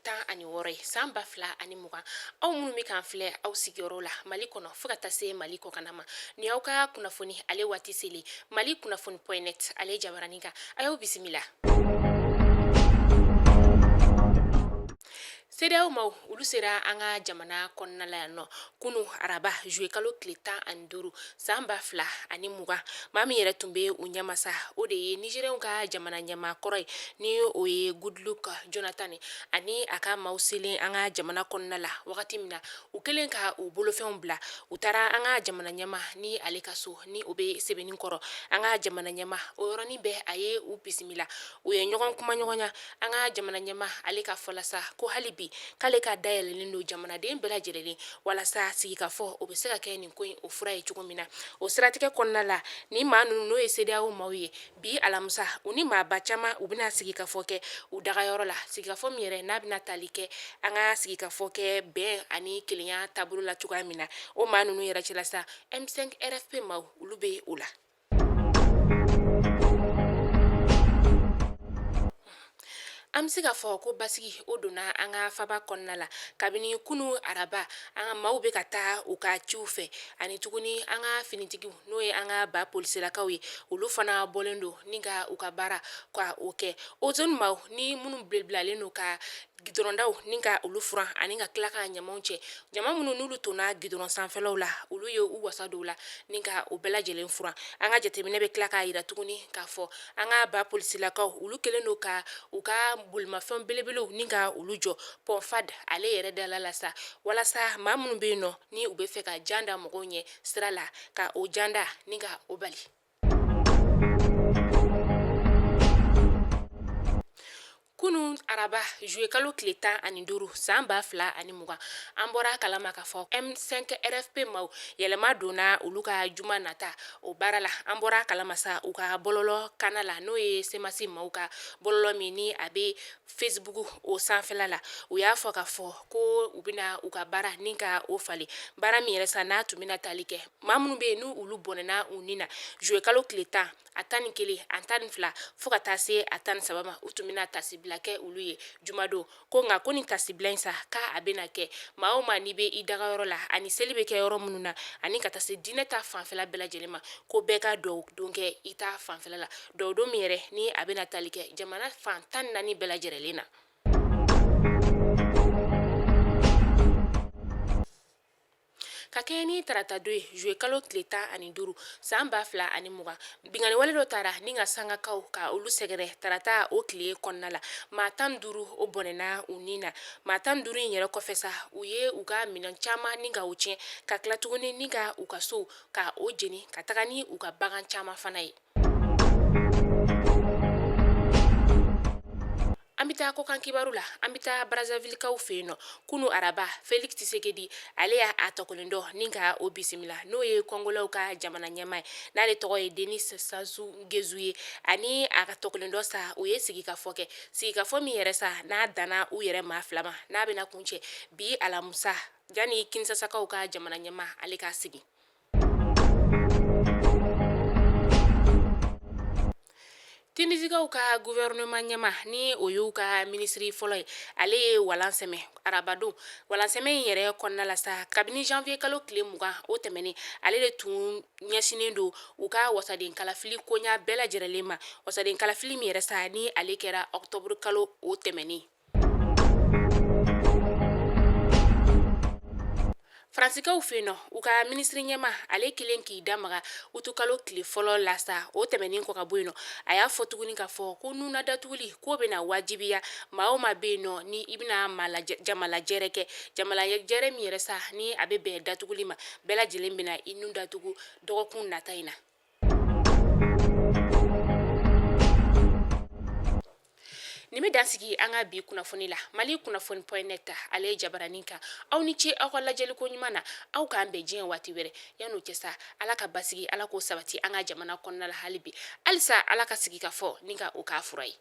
tan ani wɔɔrɔ ye san 2020 aw minnu bɛ k'an filɛ aw sigiyɔrɔ la Mali kɔnɔ fo ka taa se Mali kɔkanna ma ni aw ka kunnafoni ale waati selen Mali kunnafoni.net ale jabaranin kan a y'aw bisimila. CEDEAO maw olu sera an ka jamana kɔnɔna la yan nɔ kunu araba juillet kalo tile 15 san 2020 maa min yɛrɛ tun bɛ u ɲɛmasa o de ye Nigérienw ka jamana ɲɛmaakɔrɔ ye ni o ye Goodluck Jonathan ani a ka maaw selen an ka jamana kɔnɔna la wagati min na u kɛlen ka u bolofɛnw bila u taara an ka jamana ɲɛma ni ale ka so ni o bɛ Sebenikɔrɔ an ka jamana ɲɛma o yɔrɔnin bɛɛ a ye u bisimila u ye ɲɔgɔn kuma ɲɔgɔnya an ka jamana ɲɛma ale ka fɔla sa ko hali bi k'ale ka dayɛlɛlen don jamanaden bɛɛ lajɛlen walasa sigikafɔ o bɛ se ka kɛ nin ko in o fura ye cogo min na o siratigɛ kɔnɔna la ni maa ninnu n'o ye CEDEAO maaw ye bi alamisa u ni maaba caman u bɛna sigikafɔ kɛ u dagayɔrɔ la sigikafɔ min yɛrɛ n'a bɛna tali kɛ an ka sigikafɔ kɛ bɛn ani kelenya taabolo la cogoya min na o maa ninnu yɛrɛ cɛla sa M5 RFP maaw olu bɛ o la. An bɛ se ka fɔ ko basigi o donna an ka faba kɔnɔna la kabini kunu araba an ka maaw bɛ ka taa u ka ciw fɛ ani tuguni an ka finitigiw n'o ye an ka ba polisilakaw ye olu fana bɔlen don ni ka u ka baara ka o kɛ o zone maaw ni minnu bilalen don ka gidɔrɔndaw ni ka olu furan ani ka tila ka ɲamaw cɛ jama minnu n'olu tonna gidɔrɔn sanfɛlaw la olu ye u wasa don la ni ka o bɛɛ lajɛlen furan an ka jateminɛ bɛ tila k'a yira tuguni k'a fɔ an ka ba polisilakaw olu kɛlen don ka u ka bolimafɛn belebelew ni ka olu jɔ pɔnfad ale yɛrɛ dala la sa walasa maa minnu bɛ yen nɔ ni u bɛ fɛ ka janda mɔgɔw ɲɛ sira la ka o janda ni ka o bali. Kunu araba juillet kalo tile 15 san 2020 an bɔra kalama ka fɔ M5 RFP maaw yɛlɛma donna olu ka juma nata o baara la an bɔra kalamasa u ka bɔlɔlɔ kana la n'o ye semasi maaw ka bɔlɔlɔ min ni a bɛ Facebook o sanfɛla la u y'a fɔ ka fɔ ko u bɛna u ka baara ni ka o falen baara min yɛrɛ sa n'a tun bɛna tali kɛ maa minnu bɛ yen n'u olu bɔnɛna u ni na juillet kalo tile 10 a 11 a 12 fo ka taa se a 13 ma u tun bɛna tasibila kɛ olu ye jumadon ko nka ko ni tasibila in sa k'a bɛna kɛ maa o maa n'i bɛ i dagayɔrɔ la ani seli bɛ kɛ yɔrɔ minnu na ani ka taa se diinɛ ta fanfɛla bɛɛ lajɛlen ma ko bɛɛ ka dɔw don kɛ i ta fanfɛla la dɔw don min yɛrɛ ni a bɛna tali kɛ jamana fan 14 bɛɛ lajɛlen na. Ka kɛ ni tarata don ye juillet kalo tile 15 san 2020 bingani wale dɔ taara ni ka sangakaw ka olu sɛgɛrɛ tarata o tile kɔnɔna la maa 15 o bɔnɛna u ni na maa 15 in yɛrɛ kɔfɛ sa u ye u ka minɛn caman ni ka u tiɲɛ ka tila tuguni ni ka u ka so ka o jeni ka taga ni u ka bagan caman fana ye. An bɛ taa kɔkan kibaru la an bɛ taa Brazzaville-kaw fɛ yen nɔ kunu araba Félix Tshisekedi ale y'a tɔkɔlen dɔ ni ka o bisimila n'o ye kɔngolaw ka jamana ɲɛmaa ye n'ale tɔgɔ ye Denis Sassou Nguesso ye ani a ka tɔkɔlen dɔ sa o ye sigikafɔ kɛ sigikafɔ min yɛrɛ sa n'a danna u yɛrɛ maa 2 ma n'a bɛna kuncɛ bi alamusa yanni Kinsasakaw ka jamana ɲɛmaa ale ka sigi. Tinisigaw ka gouvernement ɲɛma ni o y'u ka ministre fɔlɔ ye ale ye walan sɛmɛ arabadon walan sɛmɛ in yɛrɛ kɔnɔna la sa kabini janvier kalo tile 20 o tɛmɛnen ale de tun ɲɛsinen don u ka wasaden kalafili koɲa bɛɛ lajɛlen ma wasaden kalafili min yɛrɛ sa ni ale kɛra octobre kalo o tɛmɛnen. Fransikaw fɛ yen nɔ u ka ministre ɲɛma ale kelen k'i damaga utukalo tile fɔlɔ la sa o tɛmɛnen kɔ ka bɔ yen nɔ a y'a fɔ tuguni ka fɔ ko nuna datuguli ko bɛna wajibiya maa o maa bɛ yen nɔ ni i bɛna jamalajɛrɛ kɛ jamalajɛrɛ min yɛrɛ sa ni a bɛ bɛn datuguli ma bɛɛ lajɛlen bɛna i nun datugu dɔgɔkun nata in na. Nin bɛ dansigi an ka bi kunnafoni la Mali kunnafoni.net ale jabaranin kan aw ni ce aw ka lajɛliko ɲuman na aw k'an bɛn diɲɛ waati wɛrɛ yan'o cɛ sa ala ka basigi ala k'o sabati an ka jamana kɔnɔna la hali bi halisa ala ka sigi ka fɔ ni ka o k'a fura ye.